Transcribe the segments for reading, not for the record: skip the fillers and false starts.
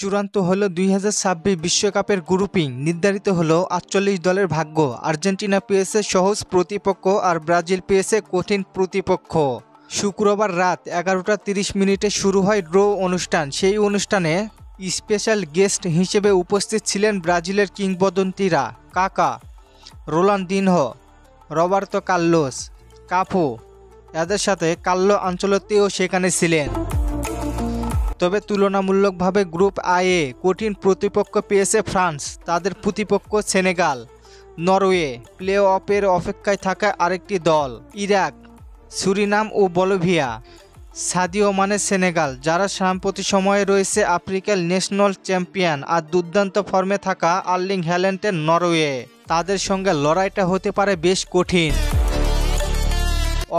চূড়ান্ত হলো 2026 বিশ্বকাপের গ্রুপিং, নির্ধারিত হলো 48 দলের ভাগ্য। আর্জেন্টিনা পেয়েছে সহজ প্রতিপক্ষ আর ব্রাজিল পেয়েছে কঠিন প্রতিপক্ষ। শুক্রবার রাত 11:30 শুরু হয় ড্র অনুষ্ঠান। সেই অনুষ্ঠানে স্পেশাল গেস্ট হিসেবে উপস্থিত ছিলেন ব্রাজিলের কিংবদন্তিরা কাকা, রোনালদিনহো, রবার্তো কার্লোস, কাফু। এদের সাথে কার্লো আনচেলত্তিও সেখানে ছিলেন। তবে তুলনামূলকভাবে গ্রুপ আয়ে কঠিন প্রতিপক্ষ পেয়েছে ফ্রান্স, তাদের প্রতিপক্ষ সেনেগাল, নরওয়ে, প্লে অফের অপেক্ষায় থাকা আরেকটি দল ইরাক, সুরিনাম ও বলিভিয়া, সাদিও মানে সেনেগাল, যারা সাম্প্রতিক সময়ে রয়েছে আফ্রিকার ন্যাশনাল চ্যাম্পিয়ন, আর দুর্দান্ত ফর্মে থাকা আর্লিং হ্যাল্যান্ডের নরওয়ে। তাদের সঙ্গে লড়াইটা হতে পারে বেশ কঠিন।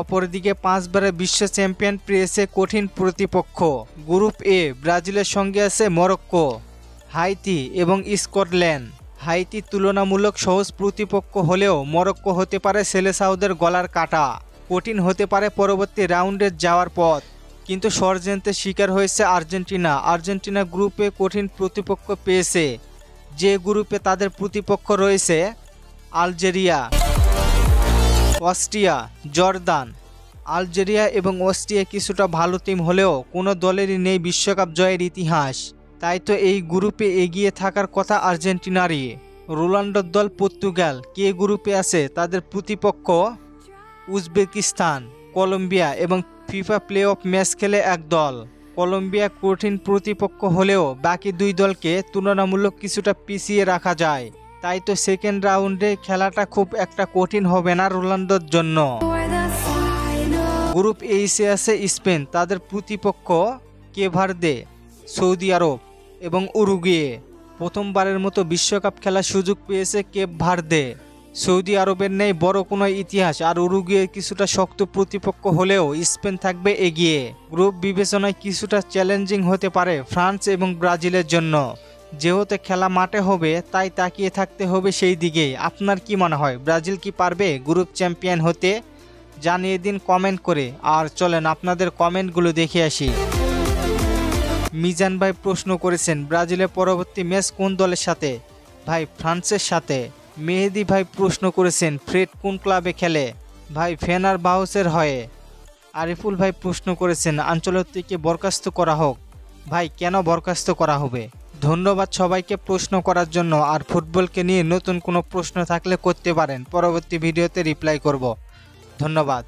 অপরদিকে 5 বারের বিশ্ব চ্যাম্পিয়ন পেয়েছে কঠিন প্রতিপক্ষ। গ্রুপ এ ব্রাজিলের সঙ্গে আছে মরক্কো, হাইতি এবং স্কটল্যান্ড। হাইতি তুলনামূলক সহজ প্রতিপক্ষ হলেও মরক্কো হতে পারে সেলেসাওদের গলার কাটা। কঠিন হতে পারে পরবর্তী রাউন্ডে যাওয়ার পথ, কিন্তু ষড়যন্ত্রের শিকার হয়েছে আর্জেন্টিনা। আর্জেন্টিনা গ্রুপে কঠিন প্রতিপক্ষ পেয়েছে, যে গ্রুপে তাদের প্রতিপক্ষ রয়েছে আলজেরিয়া, অস্ট্রিয়া, জর্দান। আলজেরিয়া এবং অস্ট্রিয়া কিছুটা ভালো টিম হলেও কোনো দলেরই নেই বিশ্বকাপ জয়ের ইতিহাস। তাই তো এই গ্রুপে এগিয়ে থাকার কথা আর্জেন্টিনারই। রোনাল্ডোর দল পর্তুগাল কে গ্রুপে আছে, তাদের প্রতিপক্ষ উজবেকিস্তান, কলম্বিয়া এবং ফিফা প্লে অফ ম্যাচ খেলে এক দল। কলম্বিয়া কঠিন প্রতিপক্ষ হলেও বাকি দুই দলকে তুলনামূলক কিছুটা পিছিয়ে রাখা যায়। তাই তো সেকেন্ড রাউন্ডে খেলাটা খুব একটা কঠিন হবে না রোনাল্ডোর জন্য। গ্রুপ এইচে আছে স্পেন, তাদের প্রতিপক্ষ কেপ ভার্দে, সৌদি আরব এবং উরুগুয়ে। প্রথমবারের মতো বিশ্বকাপ খেলার সুযোগ পেয়েছে কেপ ভার্দে। সৌদি আরবের নেই বড় কোনো ইতিহাস, আর উরুগুয়ে কিছুটা শক্ত প্রতিপক্ষ হলেও স্পেন থাকবে এগিয়ে। গ্রুপ বিবেচনায় কিছুটা চ্যালেঞ্জিং হতে পারে ফ্রান্স এবং ব্রাজিলের জন্য। যেহেতু খেলা মাঠে হবে তাই তাকিয়ে থাকতে হবে সেই দিকেই। আপনার কি মনে হয়, ব্রাজিল কি পারবে গ্রুপ চ্যাম্পিয়ন হতে? জানিয়ে দিন কমেন্ট করে। আর চলেন আপনাদের কমেন্টগুলো দেখে আসি। মিজান ভাই প্রশ্ন করেছেন ব্রাজিলের পরবর্তী ম্যাচ কোন দলের সাথে? ভাই ফ্রান্সের সাথে। মেহেদি ভাই প্রশ্ন করেছেন ফ্রেড কোন ক্লাবে খেলে? ভাই ফেনারবাহসের হয়ে। আরিফুল ভাই প্রশ্ন করেছেন আনচেলত্তিকে বরখাস্ত করা হোক। ভাই কেন বরখাস্ত করা হবে? ধন্যবাদ সবাইকে প্রশ্ন করার জন্য। আর ফুটবলকে নিয়ে নতুন কোনো প্রশ্ন থাকলে করতে পারেন, পরবর্তী ভিডিওতে রিপ্লাই করব। ধন্যবাদ।